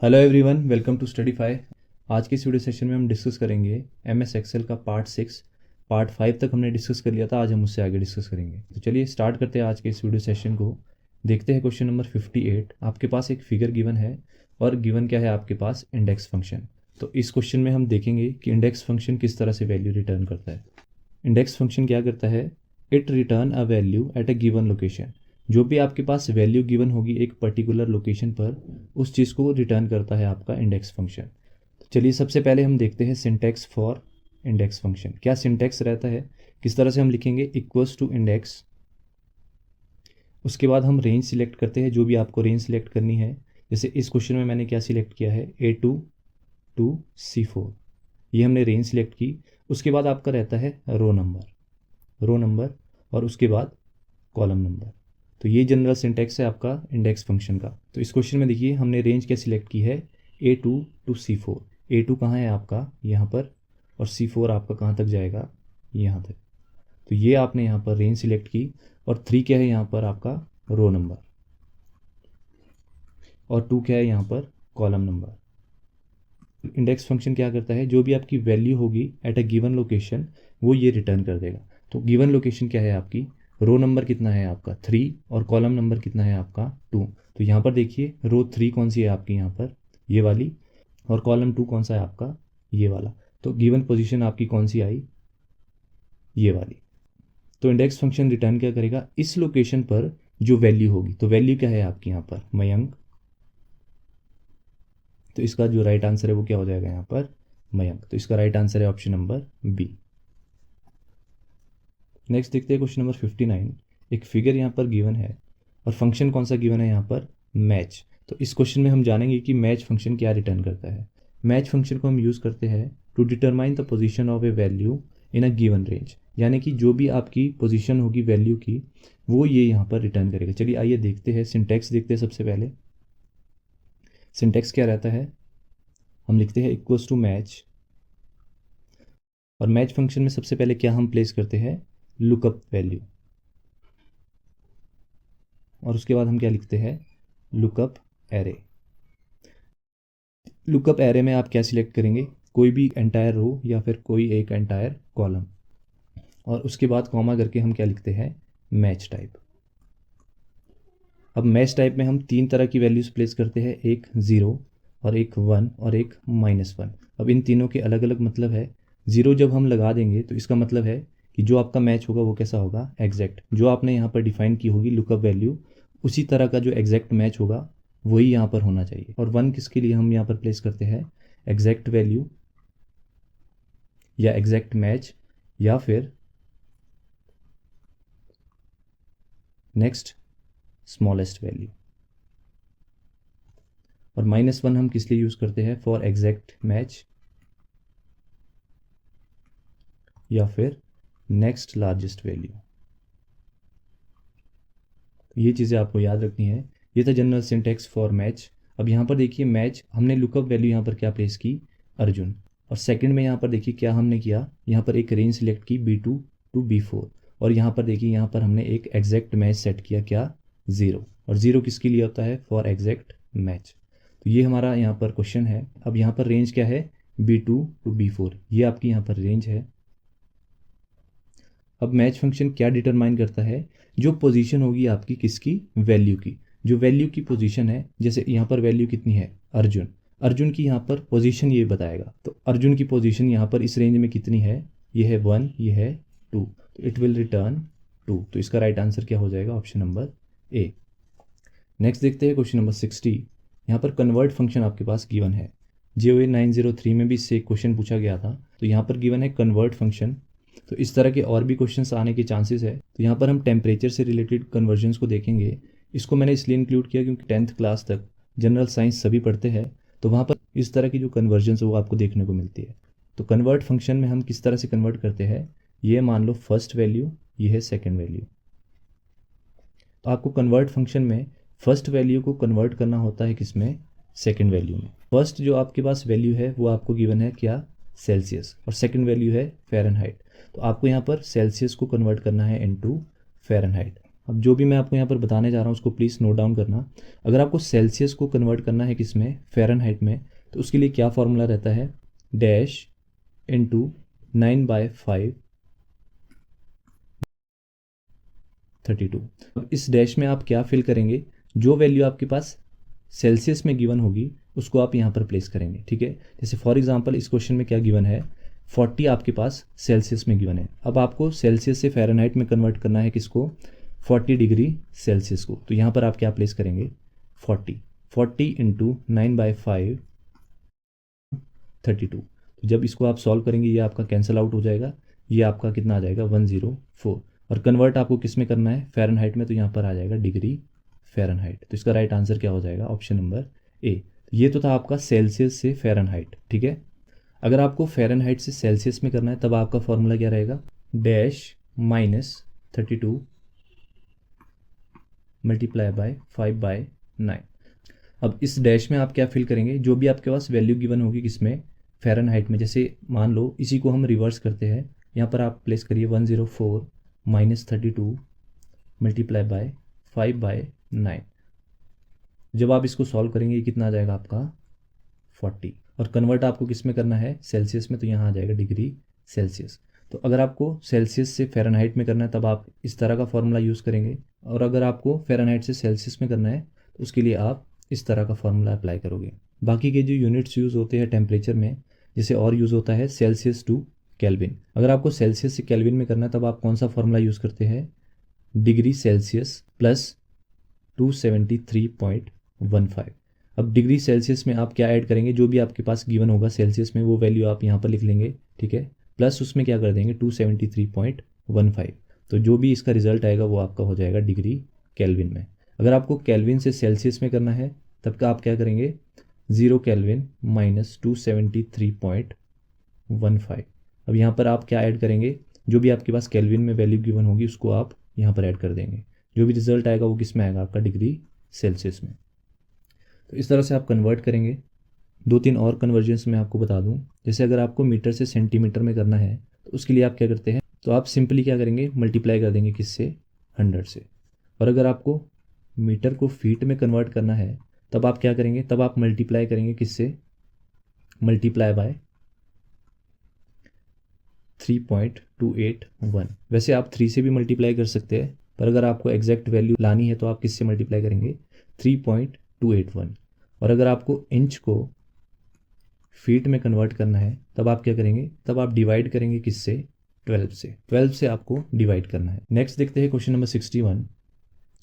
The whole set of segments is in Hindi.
Hello everyone, welcome to Studify. आज के इस वीडियो सेशन में हम डिस्कस करेंगे एमएस एक्सेल का पार्ट 6। पार्ट 5 तक हमने डिस्कस कर लिया था, आज हम उससे आगे डिस्कस करेंगे। तो चलिए स्टार्ट करते हैं आज के इस वीडियो सेशन को। देखते हैं क्वेश्चन नंबर 58। आपके पास एक फिगर गिवन है और गिवन क्या है आपके पास, इंडेक्स फंक्शन। तो इस क्वेश्चन में हम देखेंगे कि इंडेक्स फंक्शन किस तरह से वैल्यू रिटर्न करता है। इंडेक्स फंक्शन क्या करता है, it return a value at a given location. जो भी आपके पास वैल्यू गिवन होगी एक पर्टिकुलर लोकेशन पर, उस चीज़ को रिटर्न करता है आपका इंडेक्स फंक्शन। तो चलिए सबसे पहले हम देखते हैं सिंटैक्स फॉर इंडेक्स फंक्शन। क्या सिंटैक्स रहता है, किस तरह से हम लिखेंगे, इक्वल्स टू इंडेक्स। उसके बाद हम रेंज सिलेक्ट करते हैं, जो भी आपको रेंज सिलेक्ट करनी है। जैसे इस क्वेश्चन में मैंने क्या सिलेक्ट किया है, A2 टू C4, ये हमने रेंज सिलेक्ट की। उसके बाद आपका रहता है रो नंबर और उसके बाद कॉलम नंबर। तो ये जनरल सिंटैक्स है आपका इंडेक्स फंक्शन का। तो इस क्वेश्चन में देखिए हमने रेंज क्या सिलेक्ट की है, A2 टू C4। A2 कहाँ है आपका, यहाँ पर, और C4 आपका कहाँ तक जाएगा, यहाँ तक। तो ये आपने यहाँ पर रेंज सिलेक्ट की। और 3 क्या है यहाँ पर आपका, रो नंबर, और 2 क्या है यहाँ पर, कॉलम नंबर। इंडेक्स फंक्शन क्या करता है, जो भी आपकी वैल्यू होगी एट अ गिवन लोकेशन, वो ये रिटर्न कर देगा। तो गिवन लोकेशन क्या है आपकी, रो नंबर कितना है आपका 3 और कॉलम नंबर कितना है आपका 2। तो यहाँ पर देखिए रो 3 कौन सी है आपकी, यहाँ पर ये वाली, और कॉलम 2 कौन सा है आपका, ये वाला। तो गिवन पोजीशन आपकी कौन सी आई, ये वाली। तो इंडेक्स फंक्शन रिटर्न क्या करेगा, इस लोकेशन पर जो वैल्यू होगी। तो वैल्यू क्या है आपकी यहाँ पर, मयंक। तो इसका जो राइट आंसर है वो क्या हो जाएगा यहाँ पर, मयंक। तो इसका राइट आंसर है ऑप्शन नंबर बी। नेक्स्ट देखते हैं क्वेश्चन नंबर 59। एक फिगर यहाँ पर गिवन है और फंक्शन कौन सा गिवन है यहाँ पर, मैच। तो इस क्वेश्चन में हम जानेंगे कि मैच फंक्शन क्या रिटर्न करता है। मैच फंक्शन को हम यूज़ करते हैं to determine the position of a value in a given range. यानी कि जो भी आपकी पोजीशन होगी वैल्यू की, वो ये यहाँ पर रिटर्न करेगा। चलिए आइए देखते हैं, सिंटैक्स देखते हैं। सबसे पहले सिंटैक्स क्या रहता है, हम लिखते हैं इक्वल्स टू मैच, और मैच फंक्शन में सबसे पहले क्या हम प्लेस करते हैं, लुकअप वैल्यू। और उसके बाद हम क्या लिखते हैं, लुकअप एरे। लुकअप एरे में आप क्या सिलेक्ट करेंगे, कोई भी एंटायर रो या फिर कोई एक एंटायर कॉलम, और उसके बाद कॉमा करके हम क्या लिखते हैं, मैच टाइप। अब मैच टाइप में हम 3 तरह की वैल्यूज़ प्लेस करते हैं, एक 0 और एक 1 और एक -1। अब इन तीनों के अलग अलग मतलब है। 0 जब हम लगा देंगे तो इसका मतलब है कि जो आपका मैच होगा वो कैसा होगा, एग्जैक्ट। जो आपने यहाँ पर डिफाइन की होगी लुकअप वैल्यू, उसी तरह का जो एग्जैक्ट मैच होगा वही यहाँ पर होना चाहिए। और 1 किसके लिए हम यहाँ पर प्लेस करते हैं, एग्जैक्ट वैल्यू या एग्जैक्ट मैच, या फिर नेक्स्ट स्मॉलेस्ट वैल्यू। और -1 हम किस लिए यूज़ करते हैं, फॉर एग्जैक्ट मैच या फिर नेक्स्ट लार्जेस्ट वैल्यू। ये चीज़ें आपको याद रखनी है। ये था जनरल सिंटैक्स फॉर मैच। अब यहाँ पर देखिए मैच, हमने लुकअप वैल्यू यहाँ पर क्या प्लेस की, अर्जुन। और सेकंड में यहाँ पर देखिए क्या हमने किया, यहाँ पर एक रेंज सिलेक्ट की B2 टू B4। और यहाँ पर देखिए यहाँ पर हमने एक एग्जैक्ट मैच सेट किया, क्या, 0। और 0 किसके लिए होता है, फॉर एग्जैक्ट मैच। तो ये हमारा यहाँ पर क्वेश्चन है। अब यहाँ पर रेंज क्या है, B2 टू B4, ये आपकी यहाँ पर रेंज है। अब मैच फंक्शन क्या डिटरमाइन करता है, जो पोजीशन होगी आपकी किसकी, वैल्यू की। जो वैल्यू की पोजीशन है, जैसे यहाँ पर वैल्यू कितनी है, अर्जुन। अर्जुन की यहाँ पर पोजीशन ये बताएगा। तो अर्जुन की पोजीशन यहाँ पर इस रेंज में कितनी है, ये है 1, ये है 2। तो इट विल रिटर्न 2। तो इसका राइट आंसर क्या हो जाएगा, ऑप्शन नंबर ए। नेक्स्ट देखते हैं क्वेश्चन नंबर 60। यहाँ पर कन्वर्ट फंक्शन आपके पास गिवन है। JOA 903 में भी इससे एक क्वेश्चन पूछा गया था। तो यहाँ पर गिवन है कन्वर्ट फंक्शन। तो इस तरह के और भी क्वेश्चंस आने के चांसेस है। तो यहाँ पर हम टेम्परेचर से रिलेटेड कन्वर्जन्स को देखेंगे। इसको मैंने इसलिए इंक्लूड किया क्योंकि 10th क्लास तक जनरल साइंस सभी पढ़ते हैं, तो वहाँ पर इस तरह की जो कन्वर्जन्स वो आपको देखने को मिलती है। तो कन्वर्ट फंक्शन में हम किस तरह से कन्वर्ट करते हैं, ये मान लो फर्स्ट वैल्यू, ये है सेकेंड वैल्यू। तो आपको कन्वर्ट फंक्शन में फर्स्ट वैल्यू को कन्वर्ट करना होता है किसमें, सेकेंड वैल्यू में। फर्स्ट जो आपके पास वैल्यू है वो आपको गिवन है क्या, सेल्सियस, और सेकेंड वैल्यू है फ़ारेनहाइट। तो आपको यहाँ पर सेल्सियस को कन्वर्ट करना है इनटू फ़ारेनहाइट। अब जो भी मैं आपको यहाँ पर बताने जा रहा हूँ उसको प्लीज़ नोट डाउन करना। अगर आपको सेल्सियस को कन्वर्ट करना है किस में, फ़ारेनहाइट में, तो उसके लिए क्या फॉर्मूला रहता है, डैश इंटू 9/5 32। अब इस डैश में आप क्या फिल करेंगे, जो वैल्यू आपके पास सेल्सियस में गिवन होगी उसको आप यहाँ पर प्लेस करेंगे, ठीक है। जैसे फॉर एग्जांपल इस क्वेश्चन में क्या गिवन है, 40 आपके पास सेल्सियस में गिवन है। अब आपको सेल्सियस से फ़ारेनहाइट में कन्वर्ट करना है किसको, 40 डिग्री सेल्सियस को। तो यहाँ पर आप क्या प्लेस करेंगे, 40 इंटू 9/5 32। तो जब इसको आप सॉल्व करेंगे ये आपका कैंसिल आउट हो जाएगा, ये आपका कितना आ जाएगा 104। और कन्वर्ट आपको किस में करना है, फ़ारेनहाइट में, तो यहाँ पर आ जाएगा डिग्री फ़ारेनहाइट। तो इसका राइट आंसर क्या हो जाएगा, ऑप्शन नंबर ए। ये तो था आपका सेल्सियस से फ़ारेनहाइट, ठीक है। अगर आपको फ़ारेनहाइट से सेल्सियस में करना है तब आपका फॉर्मूला क्या रहेगा, डैश -32 मल्टीप्लाई बाय 5/9। अब इस डैश में आप क्या फिल करेंगे, जो भी आपके पास वैल्यू गिवन होगी किसमें, फ़ारेनहाइट में। जैसे मान लो इसी को हम रिवर्स करते हैं, यहाँ पर आप प्लेस करिए 104 -32 मल्टीप्लाई बाय 5/9। जब आप इसको सॉल्व करेंगे ये कितना आ जाएगा आपका 40। और कन्वर्ट आपको किस में करना है, सेल्सियस में, तो यहाँ आ जाएगा डिग्री सेल्सियस। तो अगर आपको सेल्सियस से फ़ारेनहाइट में करना है तब आप इस तरह का फॉर्मूला यूज़ करेंगे, और अगर आपको फ़ारेनहाइट से सेल्सियस में करना है तो उसके लिए आप इस तरह का फॉर्मूला अप्लाई करोगे। बाकी के जो यूनिट्स यूज़ होते हैं टेम्परेचर में, जैसे और यूज़ होता है सेल्सियस टू केल्विन। अगर आपको सेल्सियस से केल्विन में करना है तब आप कौन सा फॉर्मूला यूज़ करते हैं, डिग्री सेल्सियस प्लस 273.15। अब डिग्री सेल्सियस में आप क्या ऐड करेंगे, जो भी आपके पास गिवन होगा सेल्सियस में वो वैल्यू आप यहाँ पर लिख लेंगे, ठीक है। प्लस उसमें क्या कर देंगे 273.15। तो जो भी इसका रिजल्ट आएगा वो आपका हो जाएगा डिग्री केल्विन में। अगर आपको केल्विन से सेल्सियस में करना है तब का आप क्या करेंगे, 0 केल्विन माइनस 273.15। अब यहाँ पर आप क्या ऐड करेंगे, जो भी आपके पास केल्विन में वैल्यू गिवन होगी उसको आप यहाँ पर ऐड कर देंगे। जो भी रिजल्ट आएगा वो किस में आएगा, आपका डिग्री सेल्सियस में। तो इस तरह से आप कन्वर्ट करेंगे। 2-3 और कन्वर्जन्स मैं आपको बता दूं। जैसे अगर आपको मीटर से सेंटीमीटर में करना है तो उसके लिए आप क्या करते हैं, तो आप सिंपली क्या करेंगे, मल्टीप्लाई कर देंगे किससे, 100 से। और अगर आपको मीटर को फीट में कन्वर्ट करना है तब आप क्या करेंगे, तब आप मल्टीप्लाई करेंगे किससे, मल्टीप्लाई बाय 3.281। वैसे आप 3 से भी मल्टीप्लाई कर सकते हैं, पर अगर आपको एग्जैक्ट वैल्यू लानी है तो आप किससे मल्टीप्लाई करेंगे, 3.281। और अगर आपको इंच को फीट में कन्वर्ट करना है तब आप क्या करेंगे, तब आप डिवाइड करेंगे किससे, 12 से आपको डिवाइड करना है। नेक्स्ट देखते हैं क्वेश्चन नंबर 61।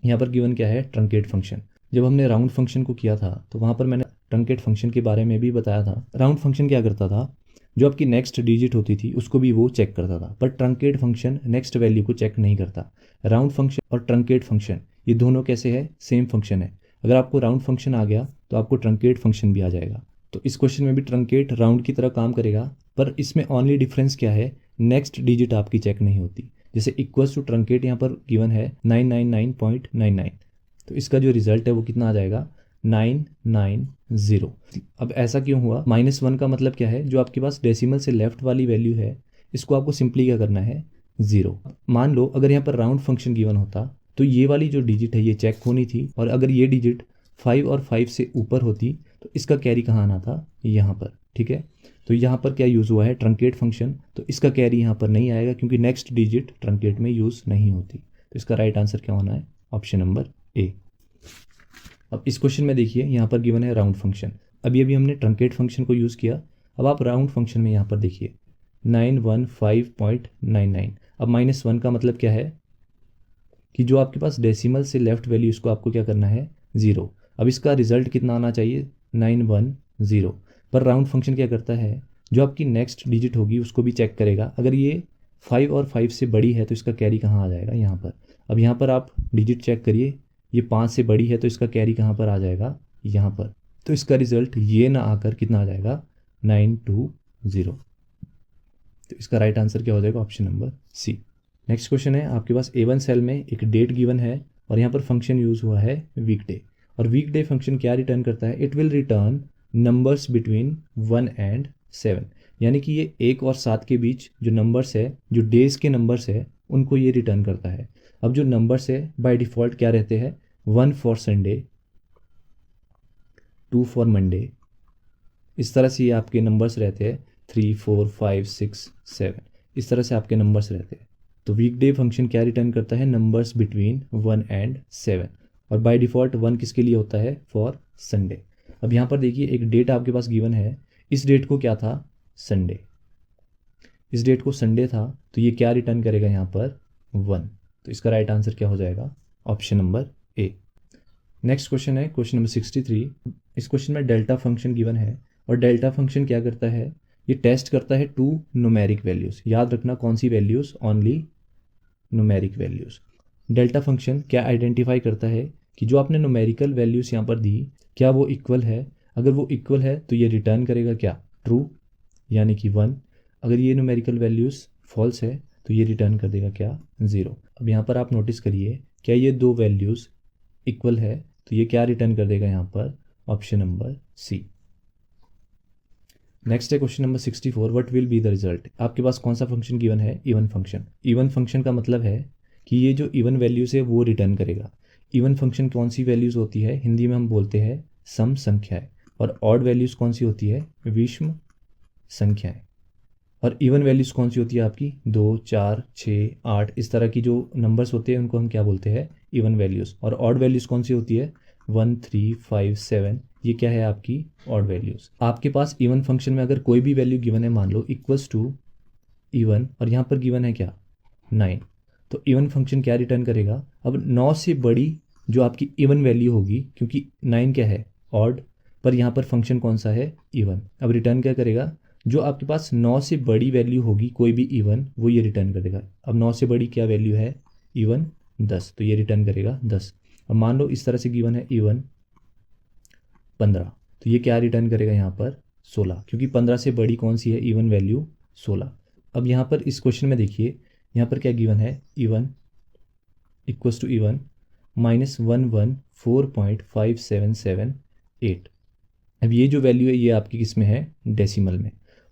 यहाँ पर गिवन क्या है, ट्रंकेट फंक्शन। जब हमने राउंड फंक्शन को किया था तो वहाँ पर मैंने ट्रंकेट फंक्शन के बारे में भी बताया था। राउंड फंक्शन क्या करता था, जो आपकी नेक्स्ट डिजिट होती थी उसको भी वो चेक करता था, पर ट्रंकेट फंक्शन नेक्स्ट वैल्यू को चेक नहीं करता। राउंड फंक्शन और ट्रंकेट फंक्शन ये दोनों कैसे है, सेम फंक्शन है। अगर आपको राउंड फंक्शन आ गया तो आपको ट्रंकेट फंक्शन भी आ जाएगा। तो इस क्वेश्चन में भी ट्रंकेट राउंड की तरह काम करेगा, पर इसमें ओनली डिफरेंस क्या है, नेक्स्ट डिजिट आपकी चेक नहीं होती। जैसे इक्वल्स टू ट्रंकेट यहाँ पर गिवन है 999.99, तो इसका जो रिजल्ट है वो कितना आ जाएगा, 990। अब ऐसा क्यों हुआ, -1 का मतलब क्या है, जो आपके पास डेसिमल से लेफ्ट वाली वैल्यू है इसको आपको सिंपली क्या करना है, 0। मान लो अगर यहाँ पर राउंड फंक्शन गिवन होता तो ये वाली जो डिजिट है ये चेक होनी थी, और अगर ये डिजिट 5 और 5 से ऊपर होती तो इसका कैरी कहाँ आना था, यहाँ पर, ठीक है। तो यहाँ पर क्या यूज़ हुआ है, ट्रंकेट फंक्शन, तो इसका कैरी यहाँ पर नहीं आएगा क्योंकि नेक्स्ट डिजिट ट्रंकेट में यूज़ नहीं होती। तो इसका राइट आंसर क्या होना है, ऑप्शन नंबर ए। अब इस क्वेश्चन में देखिए यहाँ पर गिवन है राउंड फंक्शन। अभी अभी हमने ट्रंकेट फंक्शन को यूज़ किया। अब आप राउंड फंक्शन में यहाँ पर देखिए 915.99। अब -1 का मतलब क्या है कि जो आपके पास डेसिमल से लेफ्ट वैल्यू इसको आपको क्या करना है, 0। अब इसका रिजल्ट कितना आना चाहिए, 910। पर राउंड फंक्शन क्या करता है, जो आपकी नेक्स्ट डिजिट होगी उसको भी चेक करेगा। अगर ये 5 और 5 से बड़ी है तो इसका कैरी कहाँ आ जाएगा, यहाँ पर। अब यहाँ पर आप डिजिट चेक करिए, ये 5 से बड़ी है तो इसका कैरी कहाँ पर आ जाएगा, यहाँ पर। तो इसका रिजल्ट ये ना आकर कितना आ जाएगा, 920। तो इसका राइट आंसर क्या हो जाएगा, option number C. Next question है, आपके पास A1 सेल में एक डेट गिवन है और यहाँ पर फंक्शन यूज़ हुआ है वीकडे। और वीकडे फंक्शन क्या रिटर्न करता है, it will return numbers between 1 and 7। यानी कि ये 1 और 7 के बीच जो नंबर्स है, जो डेज़ के नंबर्स है उनको ये रिटर्न करता है। अब जो नंबर्स है बाय डिफ़ॉल्ट क्या रहते हैं, 1 फॉर संडे, 2 फॉर मंडे, इस तरह से ये आपके नंबर्स रहते हैं, 3, 4, 5, 6, 7, इस तरह से आपके नंबर्स रहते हैं। तो वीकडे फंक्शन क्या रिटर्न करता है, नंबर्स बिटवीन 1 एंड 7, और बाय डिफ़ॉल्ट 1 किसके लिए होता है, फॉर संडे। अब यहाँ पर देखिए एक डेट आपके पास गिवन है, इस डेट को क्या था, संडे, इस डेट को संडे था, तो ये क्या रिटर्न करेगा यहाँ पर, 1। तो इसका राइट आंसर क्या हो जाएगा, option number A. Next question है क्वेश्चन नंबर 63। इस क्वेश्चन में डेल्टा फंक्शन गिवन है, और डेल्टा फंक्शन क्या करता है, ये टेस्ट करता है 2 न्यूमेरिक वैल्यूज़। याद रखना कौन सी values, only numeric values. Delta function क्या आइडेंटिफाई करता है कि जो आपने न्यूमेरिकल वैल्यूज़ यहाँ पर दी क्या वो इक्वल है, अगर वो इक्वल है तो ये रिटर्न करेगा क्या, ट्रू, यानी कि 1। अगर ये न्यूमेरिकल वैल्यूज़ फॉल्स है तो ये रिटर्न कर देगा क्या, 0। अब यहाँ पर आप नोटिस करिए, क्या ये दो वैल्यूज़ इक्वल है तो ये क्या रिटर्न कर देगा यहाँ पर, ऑप्शन नंबर सी। नेक्स्ट है question number 64, what will be the result. आपके पास कौन सा फंक्शन गिवन है, इवन फंक्शन। इवन फंक्शन का मतलब है कि ये जो इवन वैल्यूज़ है वो रिटर्न करेगा। इवन फंक्शन कौन सी वैल्यूज़ होती है, हिंदी में हम बोलते हैं सम संख्याएं, और ऑड वैल्यूज़ कौन सी होती है, विषम संख्याएं। और इवन वैल्यूज़ कौन सी होती है आपकी, 2, 4, 6, 8, इस तरह की जो नंबर्स होते हैं उनको हम क्या बोलते हैं, इवन वैल्यूज़। और ऑड वैल्यूज़ कौन सी होती है, 1, 3, 5, 7, ये क्या है आपकी ऑड वैल्यूज़। आपके पास इवन फंक्शन में अगर कोई भी वैल्यू गिवन है, मान लो इक्वल्स टू इवन, और यहाँ पर गिवन है क्या, 9, तो इवन फंक्शन क्या रिटर्न करेगा। अब 9 से बड़ी जो आपकी इवन वैल्यू होगी, क्योंकि 9 क्या है, ऑड, पर यहाँ पर फंक्शन कौन सा है, इवन। अब रिटर्न क्या करेगा, जो आपके पास 9 से बड़ी वैल्यू होगी कोई भी इवन, वो ये रिटर्न कर देगा। अब 9 से बड़ी क्या वैल्यू है, इवन 10, तो ये रिटर्न करेगा 10। अब मान लो इस तरह से गिवन है इवन 15, तो ये क्या रिटर्न करेगा यहाँ पर, 16, क्योंकि 15 से बड़ी कौन सी है, इवन वैल्यू 16। अब यहाँ पर इस क्वेश्चन में देखिए, यहाँ पर क्या गिवन है, इवन इक्वल्स टू इवन -114.5778। अब ये जो वैल्यू है ये आपकी किस में है, डेसिमल में।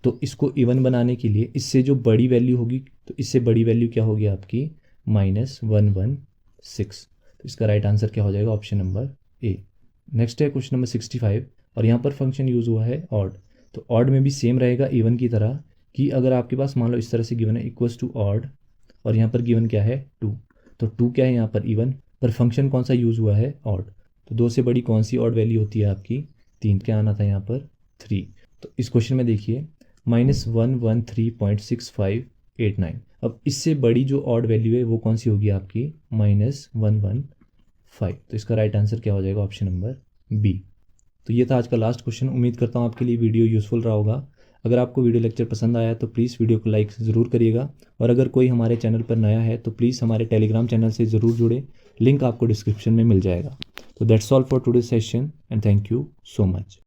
तो इसको इवन बनाने के लिए इससे जो बड़ी वैल्यू होगी, तो इससे बड़ी वैल्यू क्या होगी आपकी, -116। तो इसका राइट आंसर क्या हो जाएगा, ऑप्शन नंबर ए। नेक्स्ट है क्वेश्चन नंबर 65, और यहाँ पर फंक्शन यूज़ हुआ है ऑड। तो ऑड में भी सेम रहेगा इवन की तरह, कि अगर आपके पास मान लो इस तरह से गिवन है इक्वल्स टू ऑड, और यहाँ पर गिवन क्या है 2, तो 2 क्या है यहाँ पर, इवन, पर फंक्शन कौन सा यूज़ हुआ है, ऑड। तो 2 से बड़ी कौन सी ऑड वैल्यू होती है आपकी, 3, क्या आना था यहाँ पर, 3। तो इस क्वेश्चन में देखिए -113.6589। अब इससे बड़ी जो ऑड वैल्यू है वो कौन सी होगी आपकी, -115। तो इसका राइट आंसर क्या हो जाएगा, ऑप्शन नंबर बी। तो ये था आज का लास्ट क्वेश्चन। उम्मीद करता हूँ आपके लिए वीडियो यूज़फुल रहा होगा। अगर आपको वीडियो लेक्चर पसंद आया तो प्लीज़ वीडियो को लाइक ज़रूर करिएगा, और अगर कोई हमारे चैनल पर नया है तो प्लीज़ हमारे टेलीग्राम चैनल से ज़रूर जुड़े, लिंक आपको डिस्क्रिप्शन में मिल जाएगा। तो that's all for today session, and thank you so much.